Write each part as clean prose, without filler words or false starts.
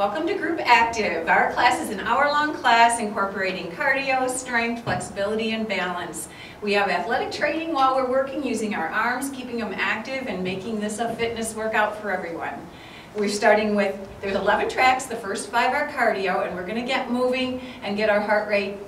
Welcome to Group Active. Our class is an hour-long class incorporating cardio, strength, flexibility, and balance. We have athletic training while we're working using our arms, keeping them active, and making this a fitness workout for everyone. We're starting with, there's 11 tracks, the first 5 are cardio, and we're going to get moving and get our heart rate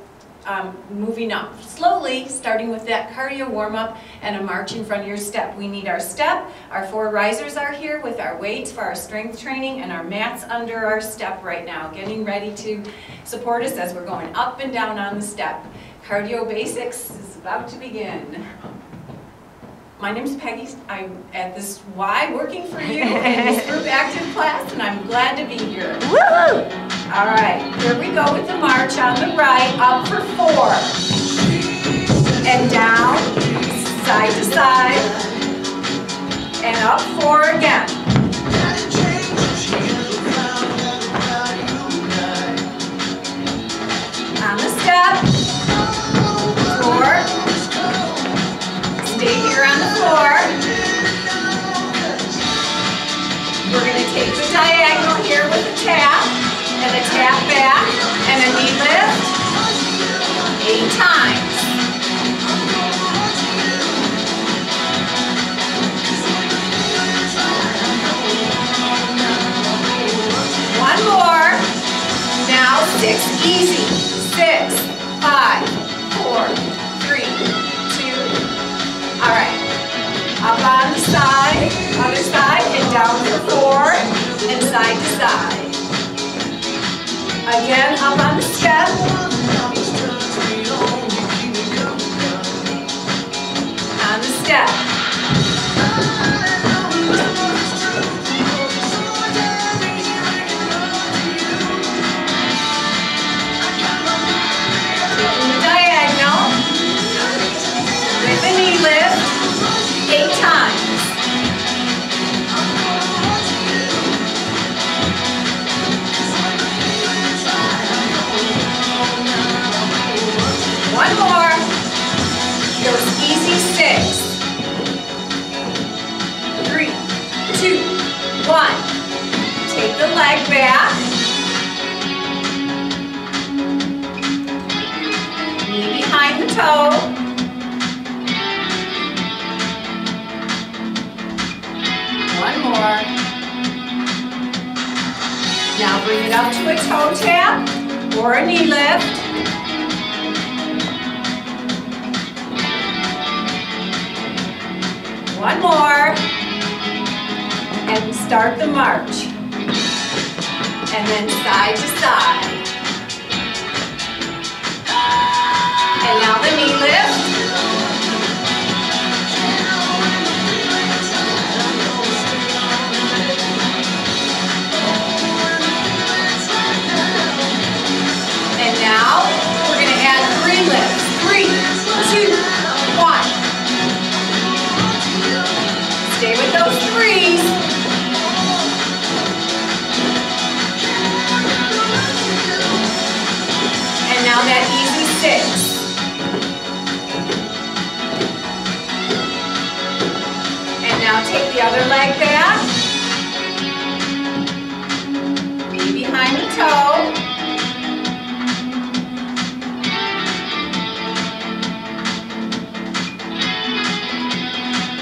moving up. Slowly, starting with that cardio warm-up and a march in front of your step. We need our step. Our 4 risers are here with our weights for our strength training and our mats under our step right now, getting ready to support us as we're going up and down on the step. Cardio basics is about to begin. My name is Peggy. I'm at this Y working for you in this Group Active class, and I'm glad to be here. Woo! All right, here we go with the march on the right, up for 4. And down, side to side, and up 4 again. On the step, 4. Stay here on the floor. We're going to take the diagonal here with a tap, and a tap back, and a knee lift, 8 times. One more. Now 6, easy. 6, 5, 4, 3, 2. All right. Up on the side, other side, and down for 4, and side to side. Again, up on the step. On the step. Taking the diagonal. With the knee lift. 8 times. One more. Goes easy. 6, 3, 2, 1. Take the leg back. Knee behind the toe. One more. Now bring it up to a toe tap or a knee lift. One more, and start the march. And then side to side. And now the knee lift. And now we're going to add 3 lifts. 3, 2, 1. Stay with those 3s. And now that easy 6. And now take the other leg back. Knee behind the toe.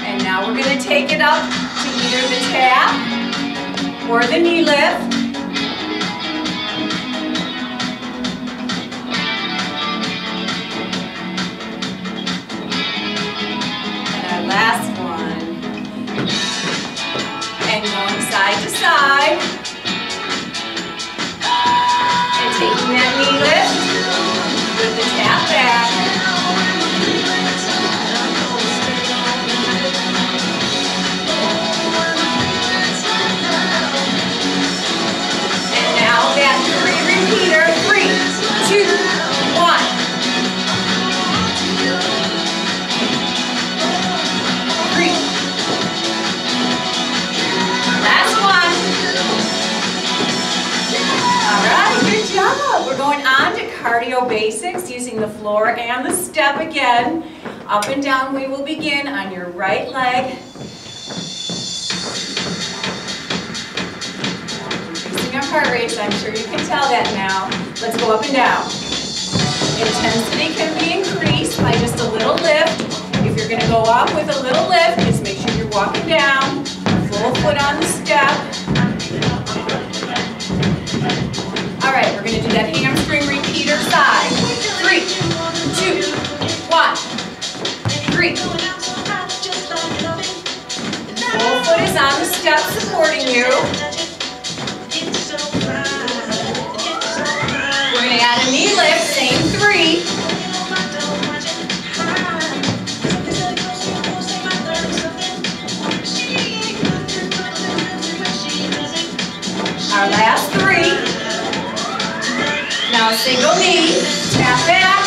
And now we're going to take it up to either the tap or the knee lift. And our last one. And going side to side. And taking that knee lift with the tap back. That 3 repeater, 3, 2, 1. Last one. All right, good job. We're going on to cardio basics using the floor and the step again. Up and down we will begin on your right leg. Increasing our heart rate, so I'm sure you can tell that now. Let's go up and down. Intensity can be increased by just a little lift. If you're going to go up with a little lift, just make sure you're walking down. Full foot on the step. All right, we're going to do that hamstring repeater side. 3, 2, 1, 3. Full foot is on the step supporting you. We're going to add a knee lift, same 3. Our last 3. Now a single knee, tap back.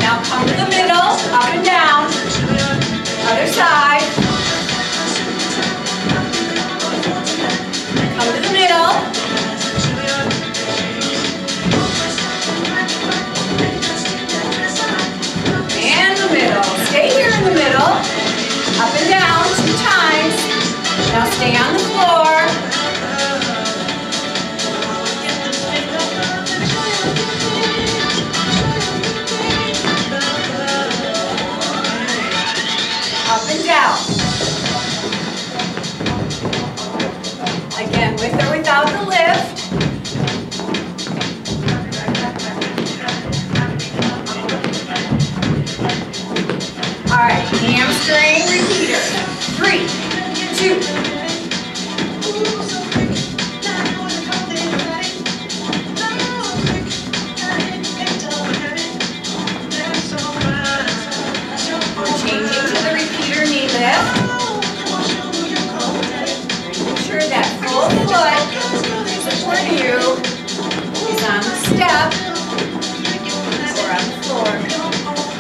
Now come to the middle, up and down. Other side. Come to the middle. And the middle. Stay here in the middle. Up and down 2 times. Now stay on the floor. Up and down. Again, with or without the lift. All right, hamstring repeater. 3, 2. Changing to the repeater knee lift. Make sure that full foot supporting you is on the step or on the floor,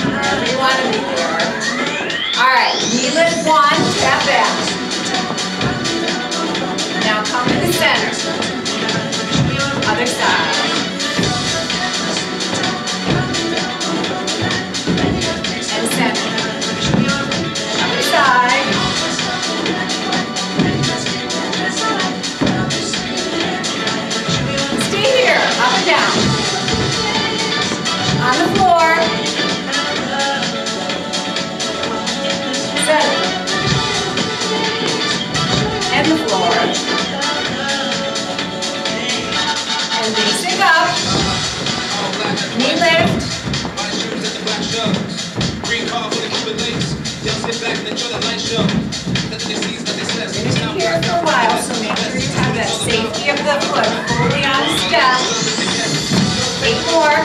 wherever you want to be there. All right, knee lift 1, tap back. Now come to the center. Other side. And center. Other side. Stay here, up and down. On the floor. Center. And the floor. And basic up. Knee lift. We're going to be here for a while, so make sure you have that safety of the foot fully on the step. 8 more.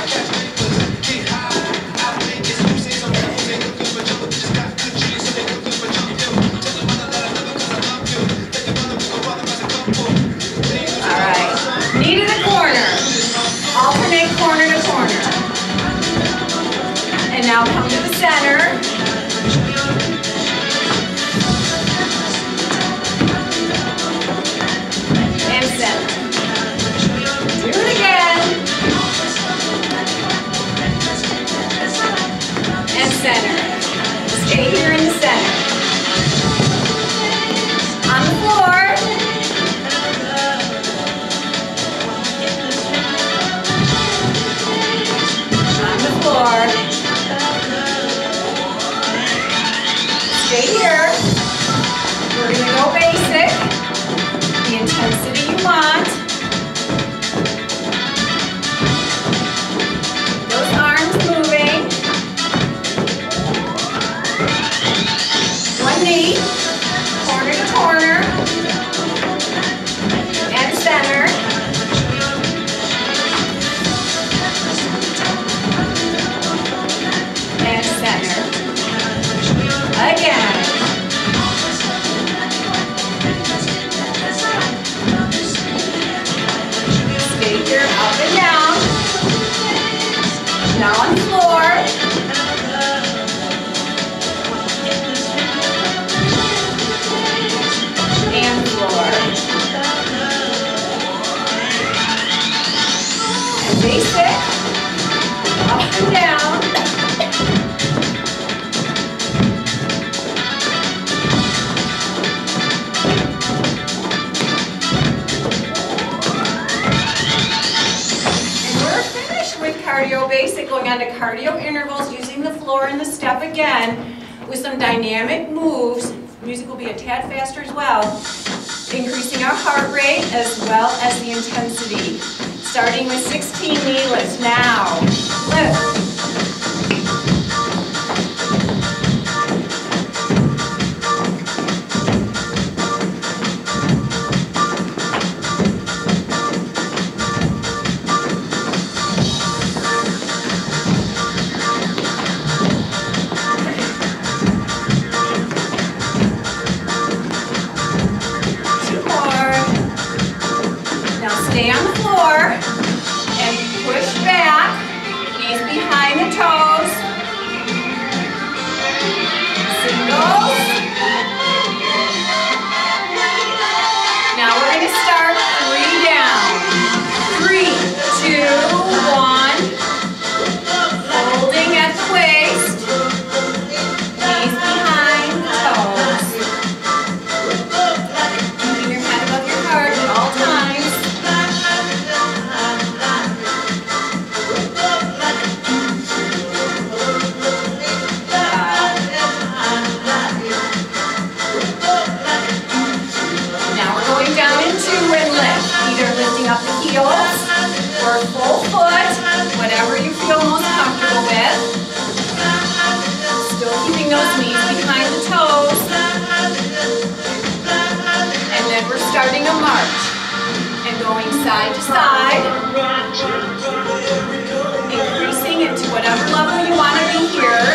basic, going on to cardio intervals, using the floor and the step again, with some dynamic moves. Music will be a tad faster as well. Increasing our heart rate as well as the intensity. Starting with 16 knee lifts. Now, lift. Stay on the floor and push back, knees behind the toes, singles. Now we're going to start 3 down. 3, 2, 1. Holding at the waist, knees behind the toes. Keeping your head above your heart at all times. Up the heels or full foot, whatever you feel most comfortable with. Still keeping those knees behind the toes. And then we're starting a march and going side to side, increasing into whatever level you want to be here.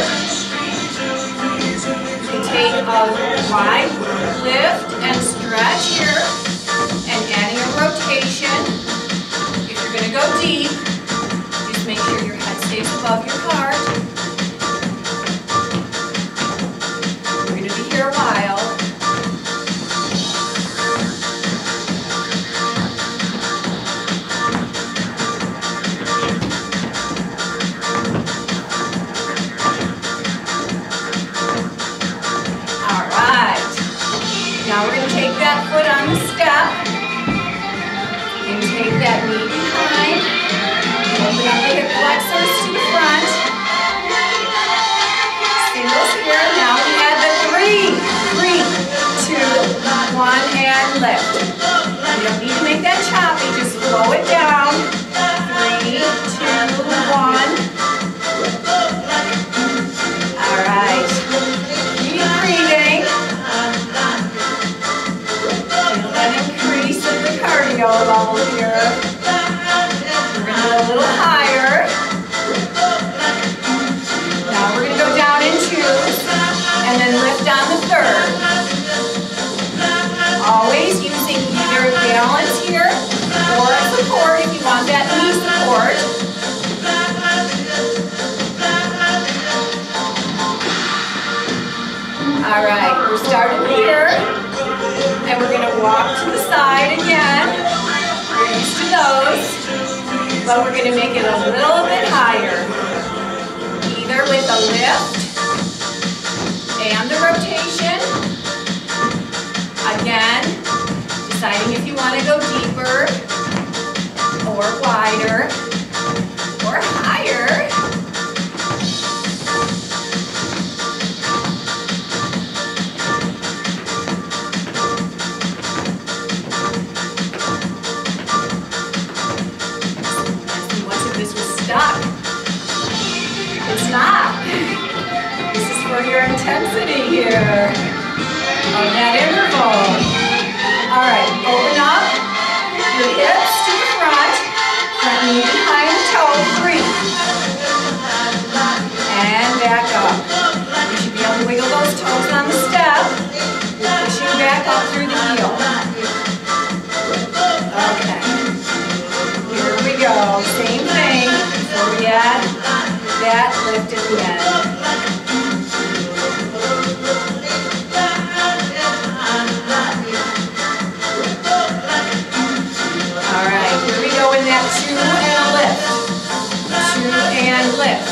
You take a wide lift and stretch here. And adding a rotation. If you're going to go deep, just make sure your head stays above your heart. We're going to be here a while. All right. Now we're going to take that foot on the step. And take that knee behind, open up the hip flexors to the front. Singles here. Now we add the 3, 2, 1, and lift. You don't need to make that choppy, just slow it down. 3, 2, 1. All right. Keep breathing. Feel that increase of the cardio level here. We're going to go a little higher. Now we're going to go down in 2 and then lift on the 3rd. Always using either balance here or a support if you want that knee support. All right, we're starting here. And we're going to walk to the side again. We're used to those. But we're going to make it a little bit higher. Either with a lift and the rotation. Again, deciding if you want to go deeper or wider or higher. It's not. This is for your intensity here on that interval. All right, open up your hips to the front, front knee behind the toe, 3. And back up. You should be able to wiggle those toes on the step. You're pushing back up through the heel. Okay. Here we go. Same thing before we add that lift at the end. All right, here we go in that 2 and a lift. 2 and lift.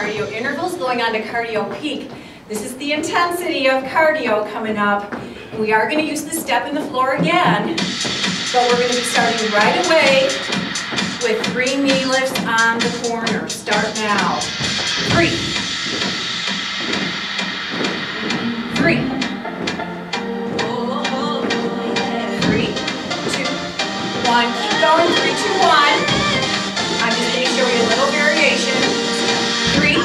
cardio intervals going on to cardio peak. This is the intensity of cardio coming up. And we are going to use the step in the floor again, but we're going to be starting right away with 3 knee lifts on the corner. Start now. 3, 3, 3, 2, 1. Keep going. 3, 2, 1. I'm just going to show you a little variation. 3, 2,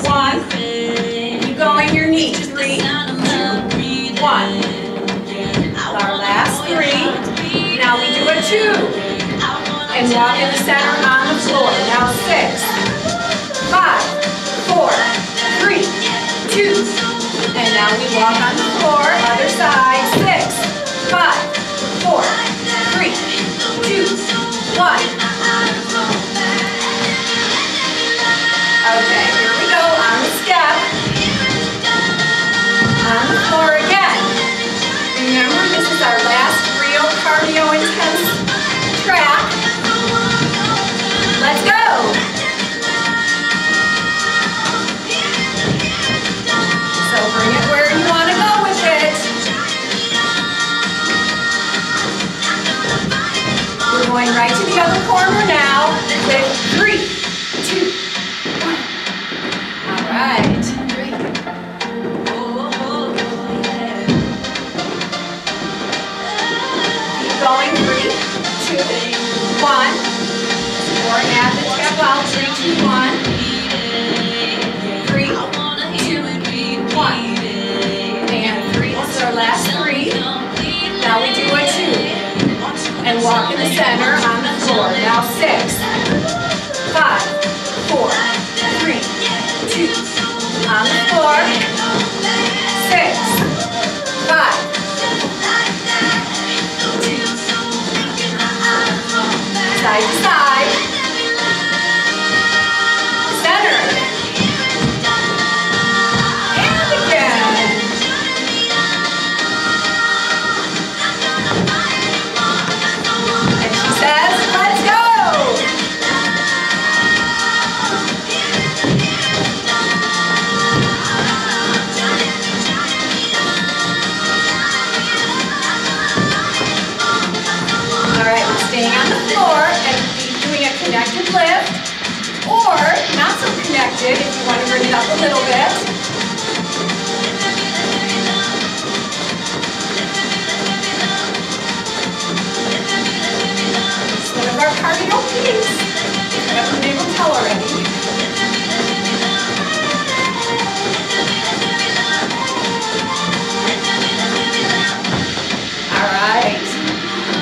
1. Keep going your knees. 3, 2, 1. Our last 3. Now we do a 2. And walk in the center on the floor. Now 6, 5, 4, 3, 2. And now we walk on the floor. Other side. 6, 5, 4, 3, 2, 1. Okay, here we go on the step. On the floor again. Remember, this is our last real cardio intense track. Let's go. So bring it where you want to go with it. We're going right to the other corner now with 3, 2, 1. All right. 3. Keep going. 3, 2, 1. Or at the step out. 3, 2, 1. 3, 2, 1. And 3. This is our last 3. Now we do a 2. And walk in the center on the floor. Now 6, 5, 4, 3, 2. On the floor. 6, 5, 2. Side to side. Center. And again. And she says, let's go. All right, we're staying on the floor and doing a connected lift, or not so connected if you want to bring it up a little bit. It's one of our cardio peaks. I haven't been able to tell already. All right.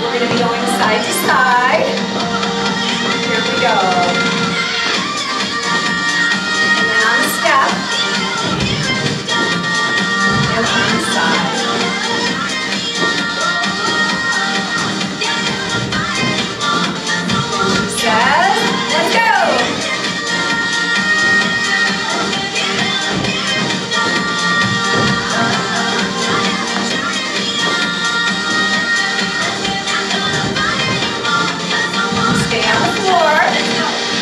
We're going to be going side to side. Here we go. And then on the step. And on the side. And she says, let's go.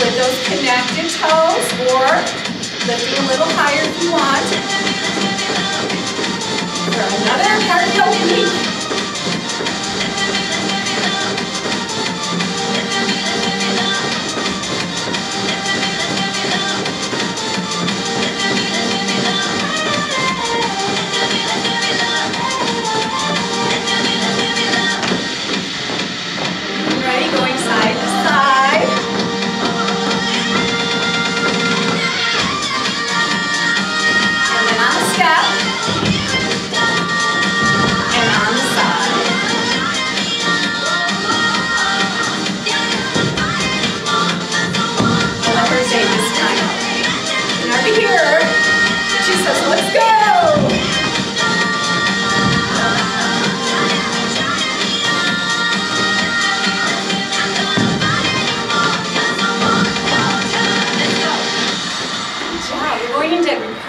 With those connected toes, or lifting a little higher if you want. For another cardio peak. Ready? Going side to side.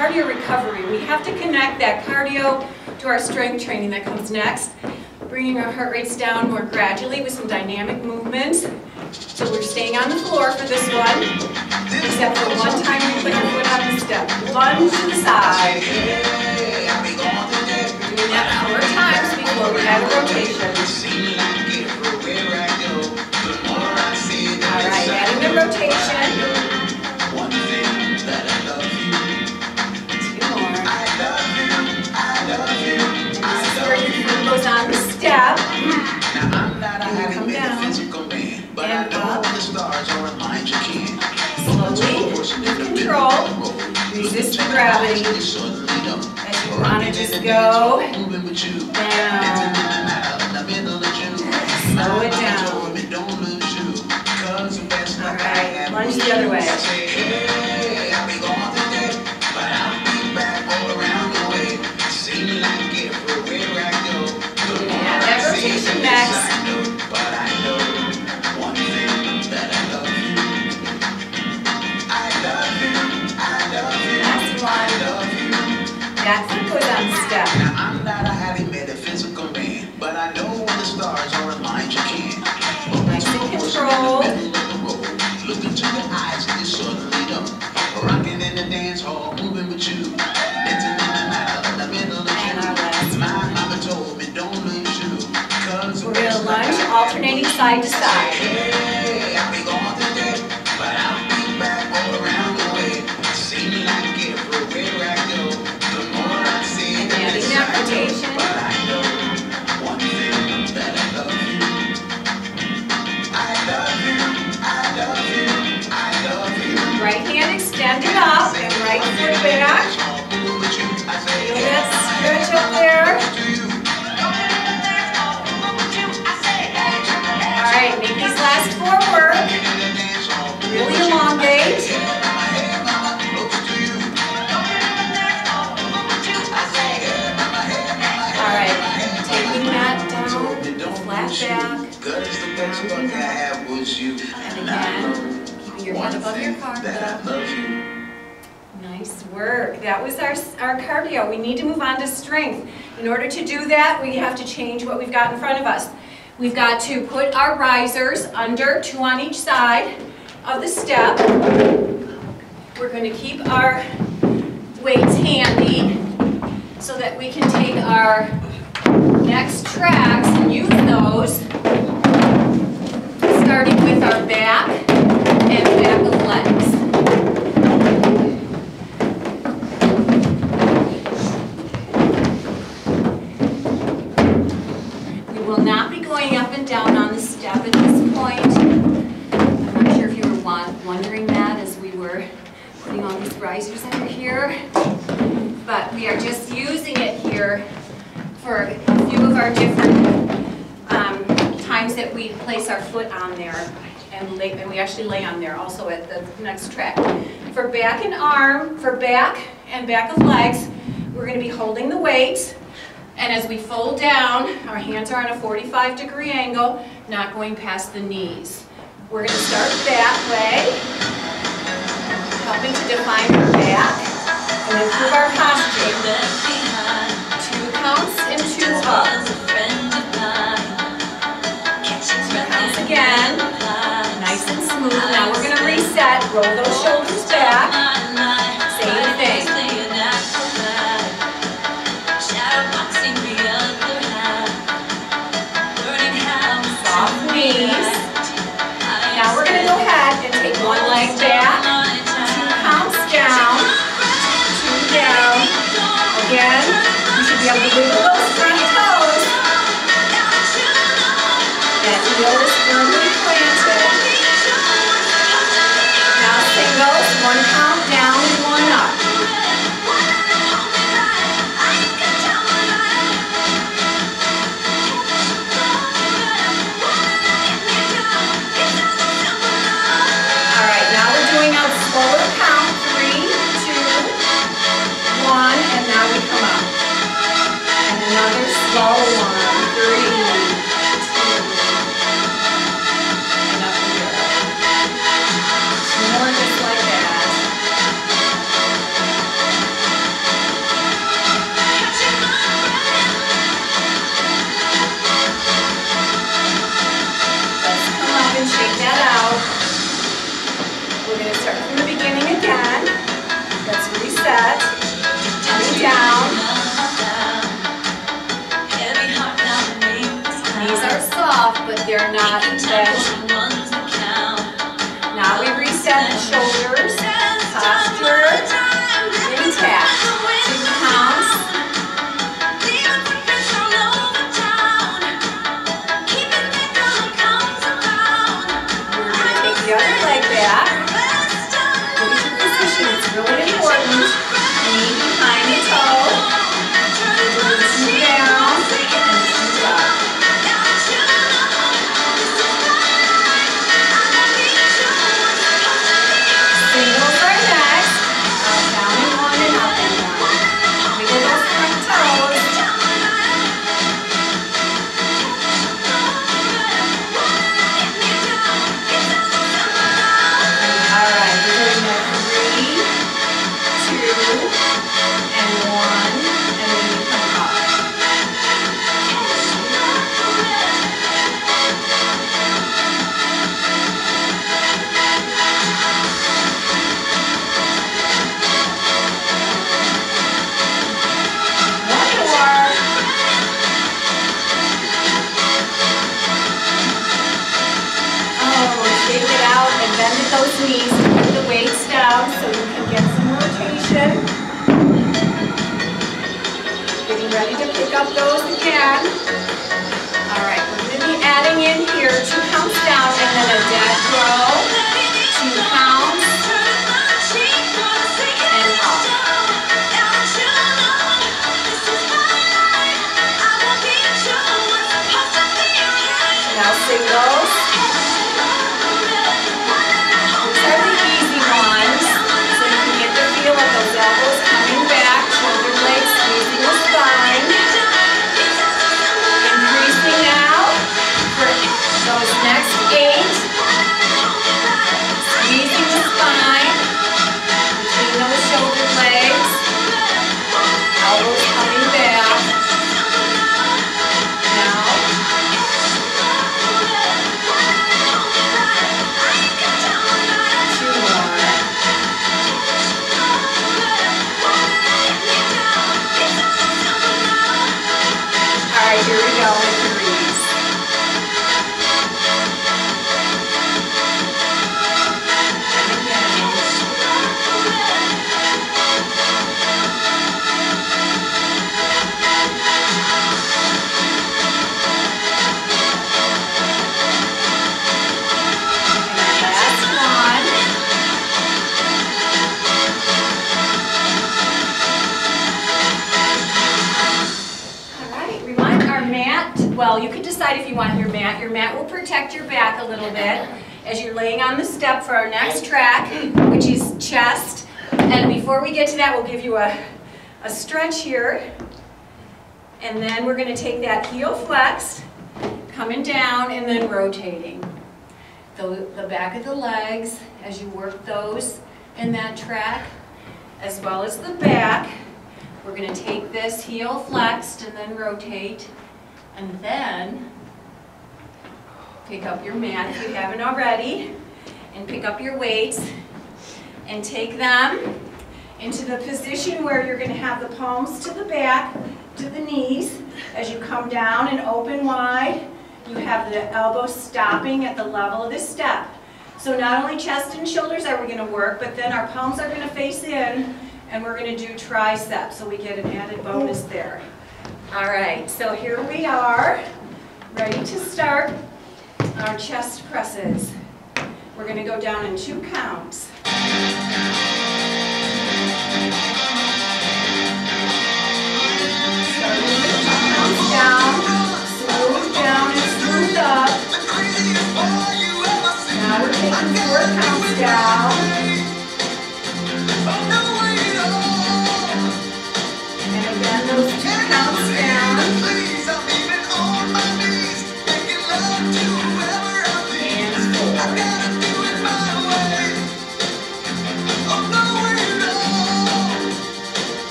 cardio recovery. We have to connect that cardio to our strength training that comes next, bringing our heart rates down more gradually with some dynamic movements. So we're staying on the floor for this one. except for one time you put your foot on the step. Lunge to the side. We're doing that 4 times before we add a rotation. All right, adding the rotation. 2 more. This is where your foot goes on the step. And you come down and up. Slowly, with control, resist the gravity. As you want to just go down. Slow it down. All right, lunge the other way. Yeah, that rotation next. That foot goes on the step. Now I'm not a highly metaphysical man, but I know when the stars are aligned you can. Nice and control. Look into the eyes and you suddenly know. Rocking in the dance hall, moving with you. Dancing in the mile, in the middle of the And our last my one. mama told me don't lose you. We're going to lunge, alternating side to side. Hey, I'll be gone today, but I'll be back all around the way. See me like everywhere I go. Adding that rotation. But I know one thing that I love you. I love you, I love you, I love you. Right hand extended up and right foot back. Feel that stretch up there. All right, make these last 4 work. Really elongate. All right, taking that down, flat back. And again, keeping your head above your cardio. Nice work. That was our cardio. We need to move on to strength. In order to do that, we have to change what we've got in front of us. We've got to put our risers under, 2 on each side of the step. We're going to keep our weights handy so that we can take our next tracks and use those, starting with our back and back of legs. We will not be going up and down on the step at this point. I'm not sure if you were wondering that as we were putting all these risers under here, but we are just using it here for a few of our different times that we place our foot on there and we actually lay on there also at the next track. For back and arm, for back and back of legs, we're going to be holding the weight, and as we fold down, our hands are on a 45-degree angle, not going past the knees. We're going to start that way, helping to define our back and improve our posture. 2 counts and 2 up. 2 counts again. Nice and smooth. Now we're going to reset. Roll those shoulders back. Same thing. Soft knees. Now we're going to go ahead and take 1 leg back. 2 counts down. 2 down. Again, you should be able to wiggle those front toes. That heel is firmly planted. Now singles, 1 count down and 1 up. Alright, now we're doing a slower count. 3, 2, 1, and now we come up. And again. Let's reset. Coming down. Knees are soft, but they're not bent. Now we reset the shoulders. Posture intact. 2 counts. We're going to take the other leg back. Put your position. It's really important. Knee behind the toe. Loosen down and scoot up. Singles are next. Down and 1 and up and 1. Wiggle those front toes. Alright, we're doing the 3, 2, and 1, and then we come up. One more. Oh, shake it out and bend at those knees. Put the weights down so you can get some rotation. Getting ready to pick up those again. All right, we're going to be adding in here 2 counts down and then a dead row. 2 counts and up. Now singles. These are the easy ones, so you can get the feel of those elbows coming back, shoulder blades squeezing the spine. Increasing now for those next 8. Squeezing the spine between those shoulder blades. Elbows coming back. Now. 2 more. All right, here we go with 3s. And again. And our last one. All right, remind our mat, well, you could decide if you want your mat. Your mat will protect your back a little bit as you're laying on the step for our next track, which is chest. And before we get to that, we'll give you a stretch here. And then we're going to take that heel flexed, coming down and then rotating. The back of the legs as you work those in that track, as well as the back. We're going to take this heel flexed and then rotate, and then pick up your mat if you haven't already, and pick up your weights and take them into the position where you're going to have the palms to the back, to the knees. As you come down and open wide, you have the elbows stopping at the level of the step. So not only chest and shoulders are we going to work, but then our palms are going to face in, and we're going to do triceps, so we get an added bonus there. All right, so here we are, ready to start our chest presses. We're going to go down in 2 counts. Starting with 2 counts down, smooth down and smooth up. Now we're taking 4 counts down. And again, those 2 counts down. And 4.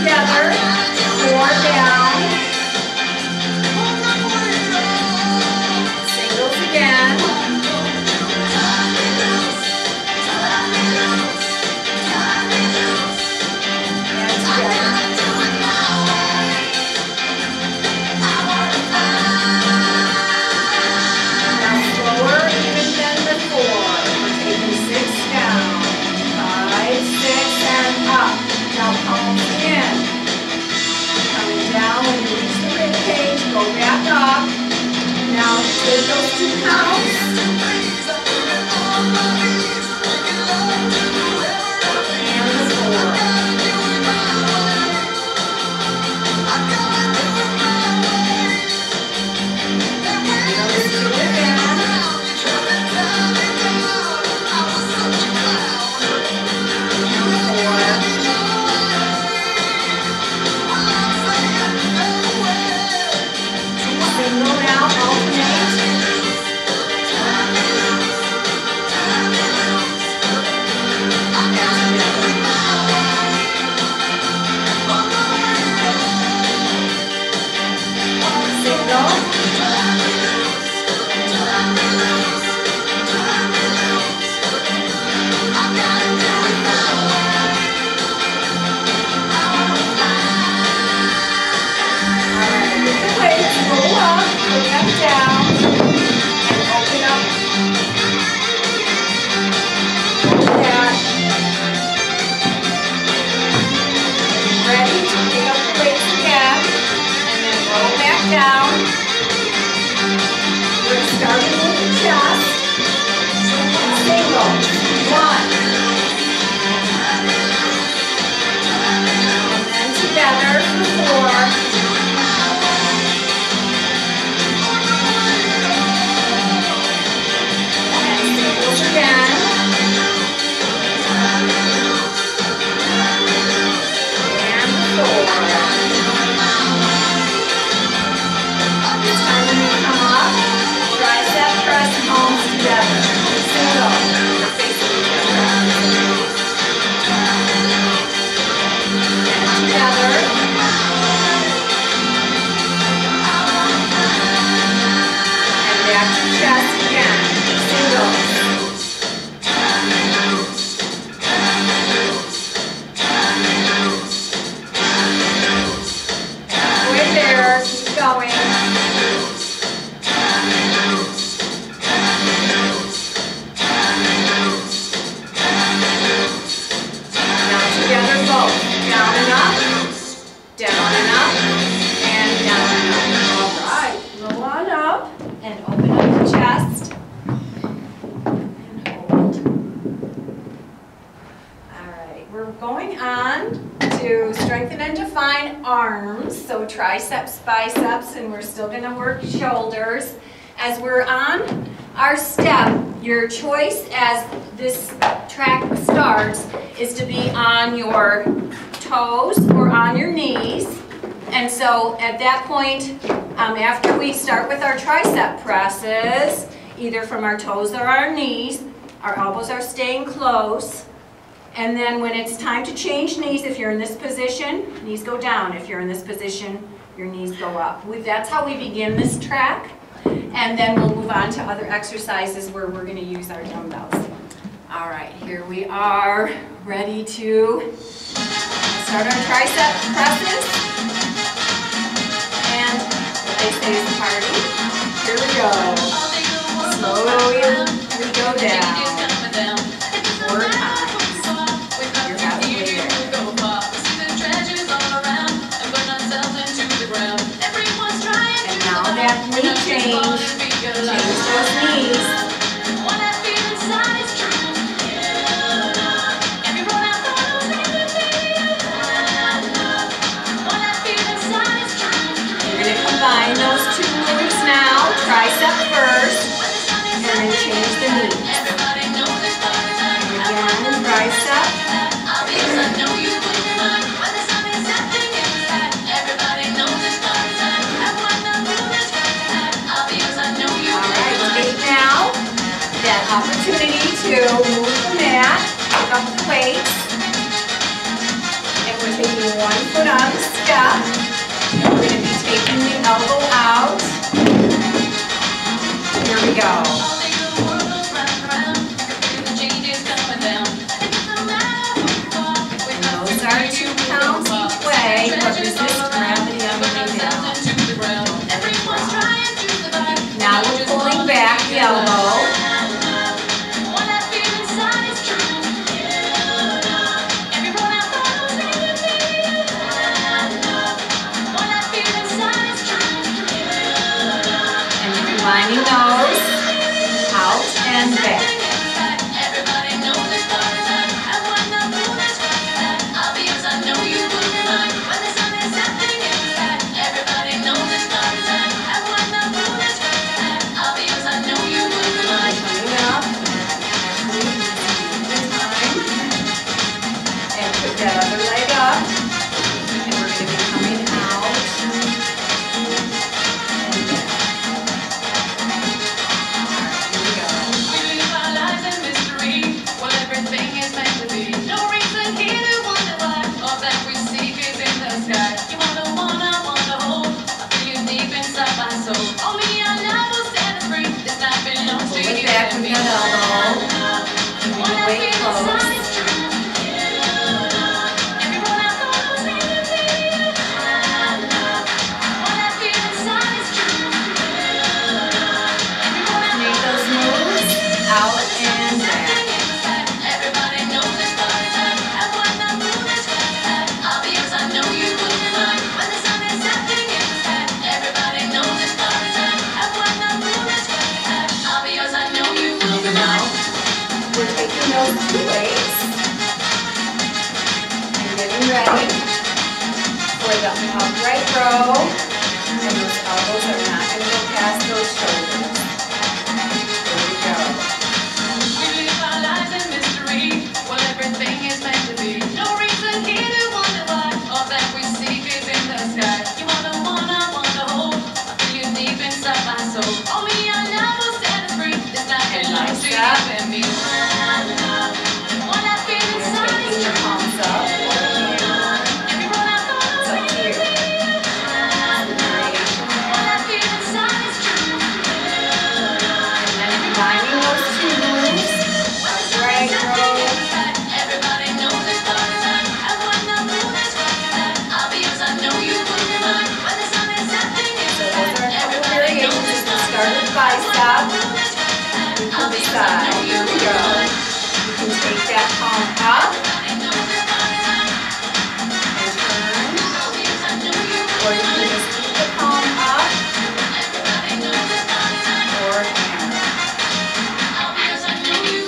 together, 4 down. Singles again. And together. Now slower even than before. We're taking 6 down. 5, 6, and up. Now palms in. Coming down when you reach the rib cage, go back up. Now take those 2 counts. And the 4. Those 2 again. Single now, alternate. Strengthen and define arms, so triceps, biceps, and we're still going to work shoulders. As we're on our step, your choice as this track starts is to be on your toes or on your knees. And so at that point, after we start with our tricep presses, either from our toes or our knees, our elbows are staying close. And then when it's time to change knees, if you're in this position, knees go down. If you're in this position, your knees go up. That's how we begin this track. And then we'll move on to other exercises where we're going to use our dumbbells. All right, here we are, ready to start our tricep presses. And what they say is party. Here we go. Slowly we go down. 4 times. That knee change, change those knees. We're going to combine those 2 moves now, tricep first, and then change the knees. Again, tricep. That opportunity to move the mat, pick up the weights, and We're taking one foot on the step. And we're going to be taking the elbow out. Here we go. Those are 2 counts each way, but resist gravity on the way down. Now we're pulling back the elbow. Lining those out and back. And put that other leg up. And we're going to be coming out. Ready for the upright row, and those elbows are not going to go past those shoulders. Here we go. We live our lives in mystery. Well, everything is meant to be. No reason here to wonder why. All that we seek is in the sky. You are the one I want to hold. I feel you deep inside my soul. Oh, me, I never set us free. This night belongs to you and me. What I feel inside is your palms up. Bicep, we pull the side, here we go. You can take that palm up and turn, or you can just keep the palm up, or hammer.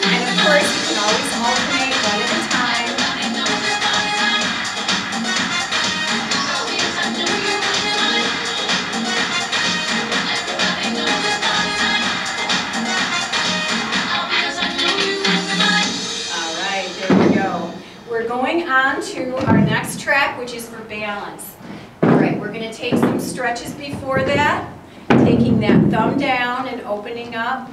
And of course, you can always alternate one at a time. We're going on to our next track, which is for balance. All right, we're going to take some stretches before that, taking that thumb down and opening up.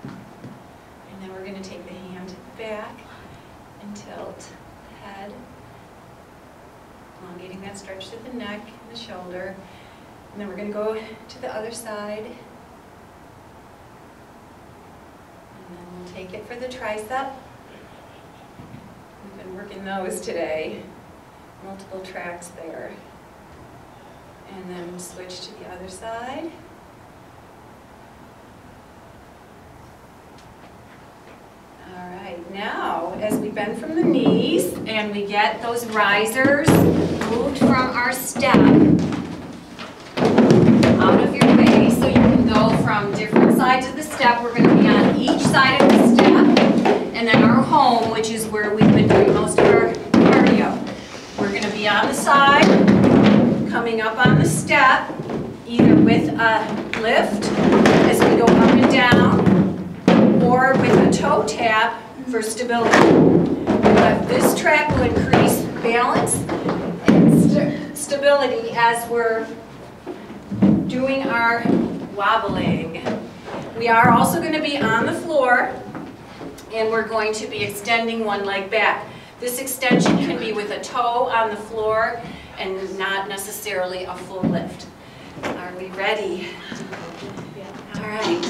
And then we're going to take the hand back and tilt the head, elongating that stretch to the neck and the shoulder. And then we're going to go to the other side. And then we'll take it for the tricep. We've been working those today, multiple tracks there. And then switch to the other side. All right, now as we bend from the knees and we get those risers moved from our step out of your way, so you can go from different sides of the step. We're going to be on each side of the step, and then our home, which is where we've been doing most of our cardio. We're going to be on the side, coming up on the step, either with a lift as we go up and down, or with a toe tap for stability. But this track will increase balance and stability as we're doing our wobbling. We are also going to be on the floor, and we're going to be extending one leg back. This extension can be with a toe on the floor and not necessarily a full lift. Are we ready? All right.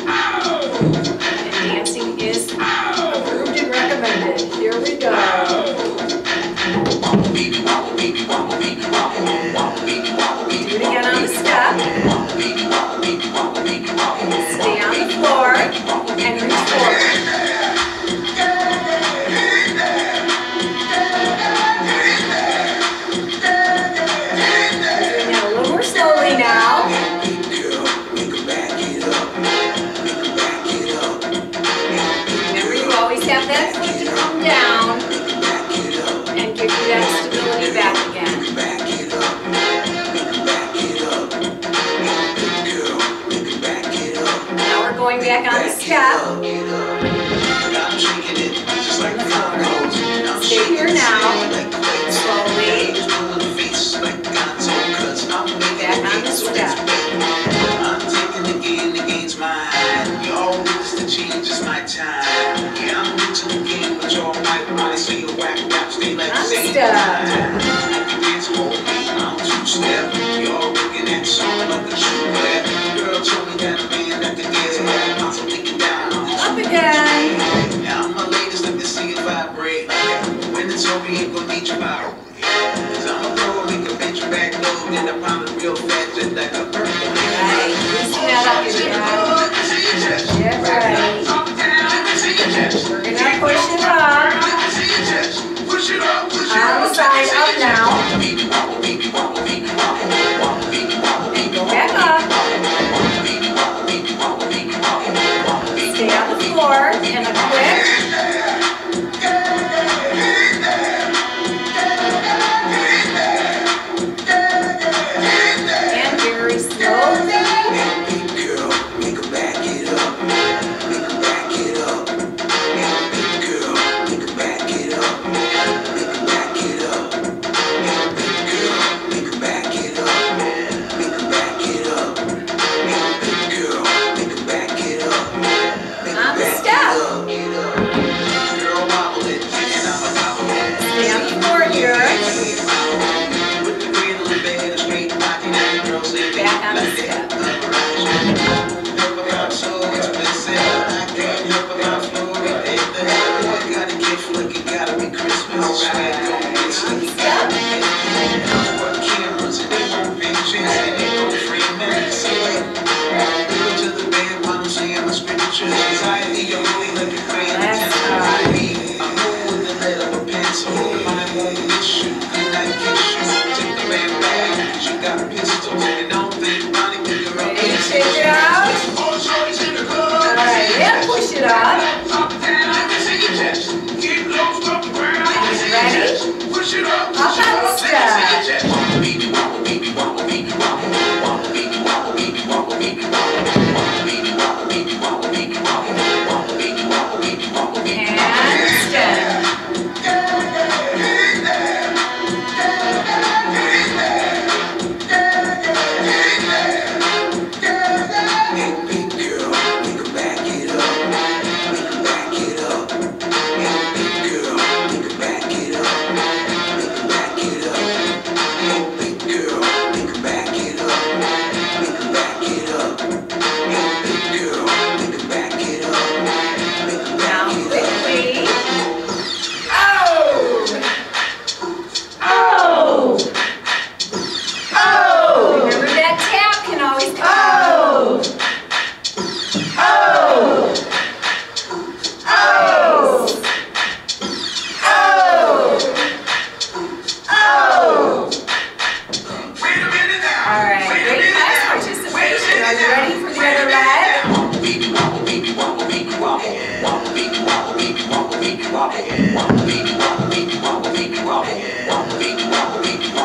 And dancing is approved and recommended. Here we go. Do it again on the step. Stay on the floor and reach forward. Doing it a little more slowly now. Remember, you always have that foot to come down and give you that stability back again. Now we're going back on the step. Stay here now. Slowly. Back on the step. I'm taking again against mine. Your wish to change is my time. Yeah, I'm reaching again with your mic. I see you whack rap, stay like the same time. I can dance for me, I'm two-step. You're looking at something like a true rap. Girl told me that a man that can dance like I'm so thinking down. Up again. Now I'm the latest, let me see it vibrate. When it's over, you ain't gonna need your power. Cause I'm a pro, we can bench your back low. Then I pound it real fast, just like a bird. Right. Loosen that up again. Yeah, right. We're gonna push it up. On the side, up now. And go back up. Stay on the floor and a quick. And very slowly.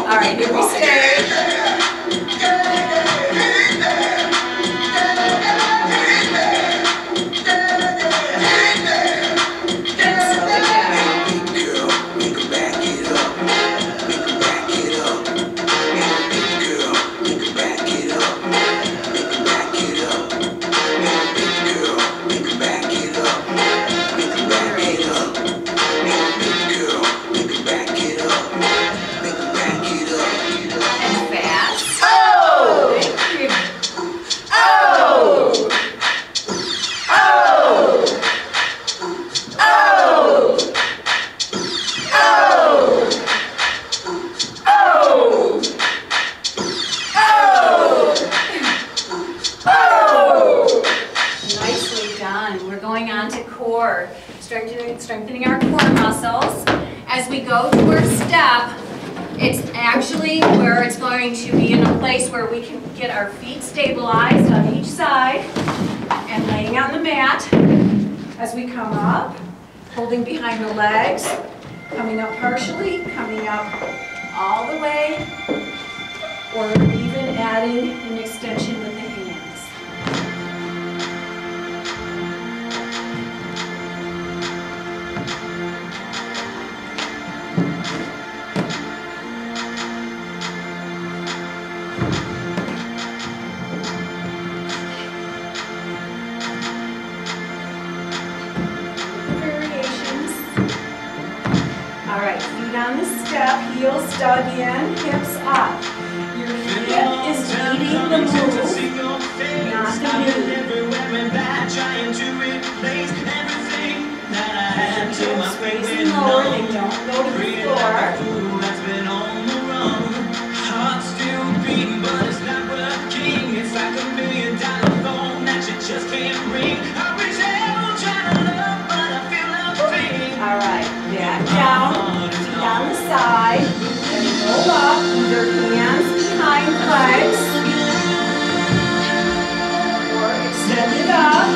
Alright, here we stay. strengthening our core muscles. As we go to our step, it's actually where it's going to be in a place where we can get our feet stabilized on each side and laying on the mat as we come up, holding behind the legs, coming up partially, coming up all the way, or even adding an extension with the hands. On the step, heels dug in, hips up. Your hip is leading the move, not the knee. Hips raising lower, they don't go to the floor. Heart still beating, but it's not working. It's like $1 million phone that you just can't ring. I wish I was trying to love, but I feel nothing. All right, back down. Down the side, and roll up, either hands behind legs, or extend it up.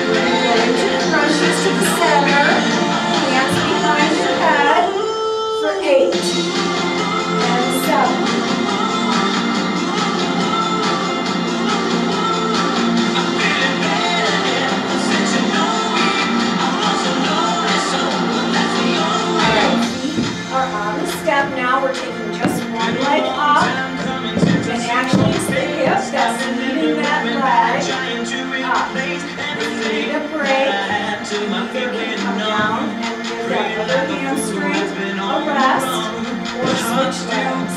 Go into crunches to the center, hands behind your head for 8. 7. Now we're taking just one leg up, and actually it's the hip that's leading that leg up. If you need a break, you can come down and give that other hamstring a rest, or switch legs.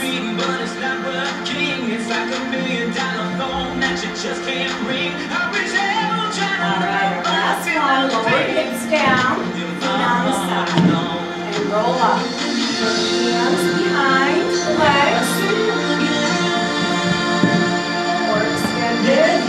Alright, last one, lower hips down, feet on the side, and roll up. Hands behind the legs, or extended.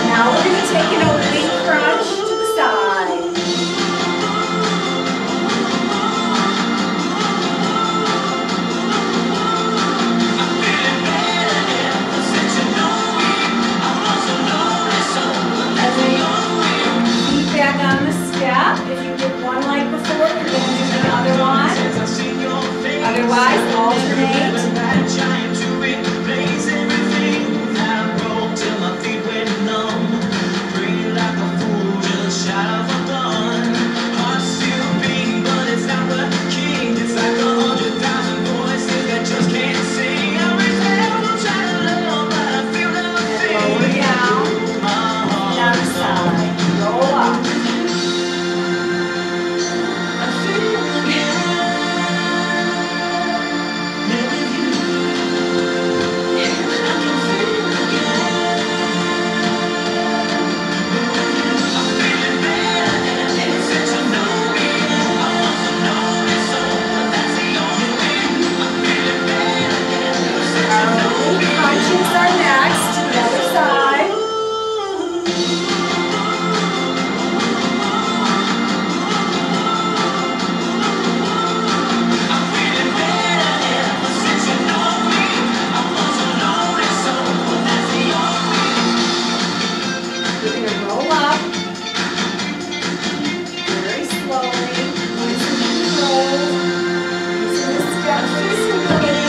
Now we're going to take an oblique crunch to the side. If you did one leg before, you're going to do the other one. Otherwise, alternate. Lower down, down the side, roll up. Crunches are next, to the other side. You're going to roll up very slowly, using control, using the step for stability.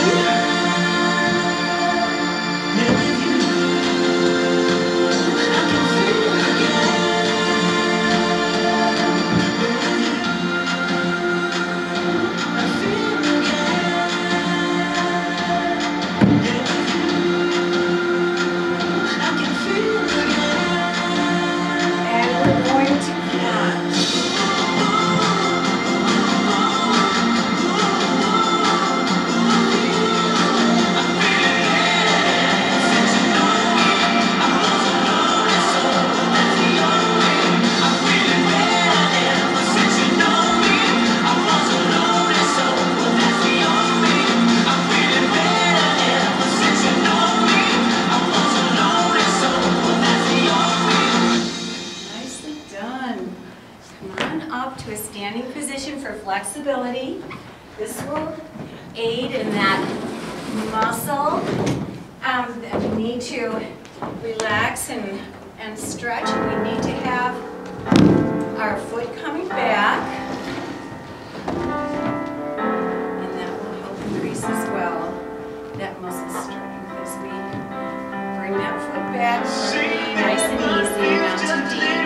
flexibility. This will aid in that muscle that we need to relax and stretch. And we need to have our foot coming back. And that will help increase as well that muscle strength as we bring that foot back nice and easy, not too deep.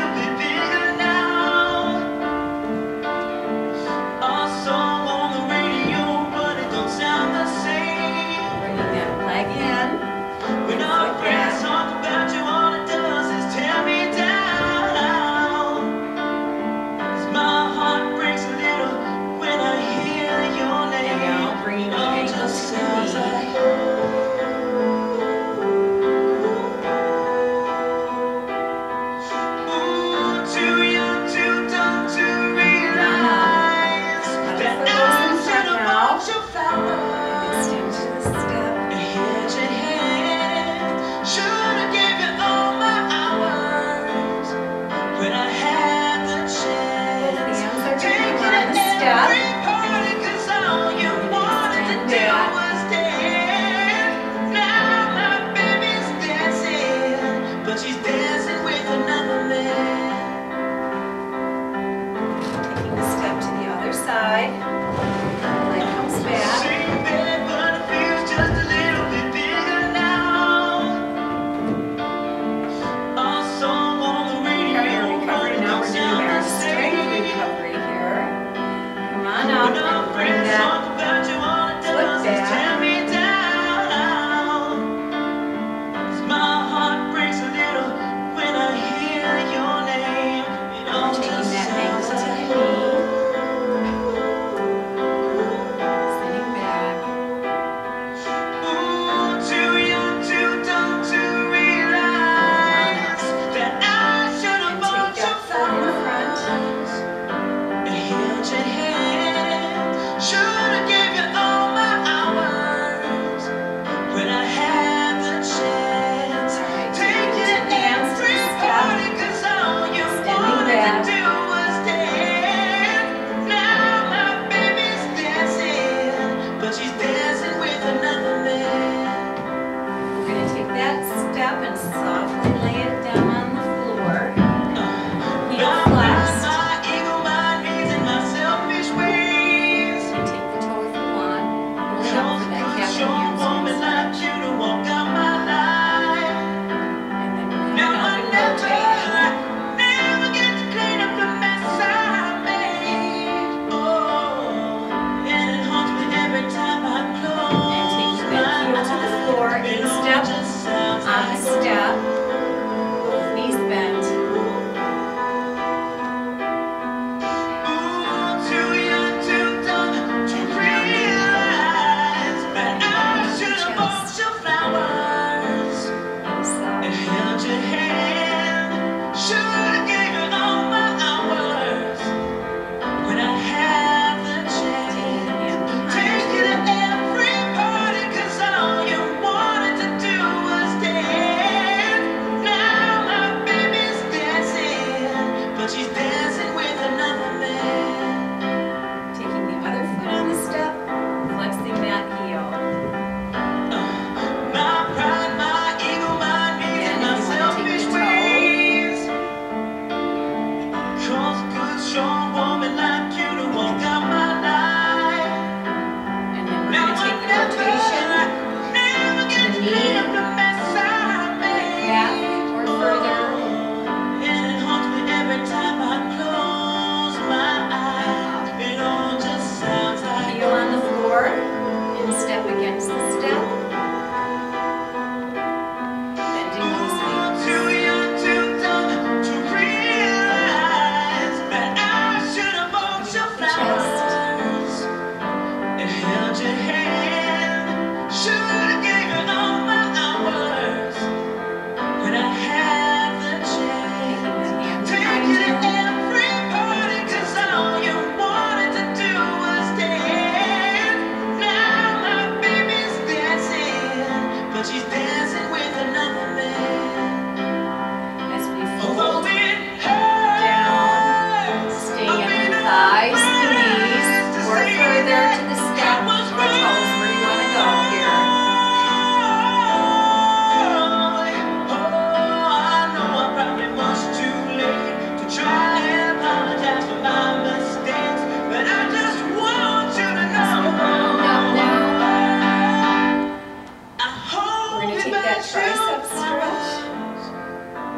We're going to take that tricep stretch.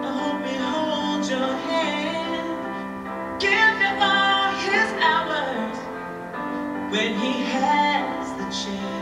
I hope he holds your hand. Give you all his hours when he has the chance.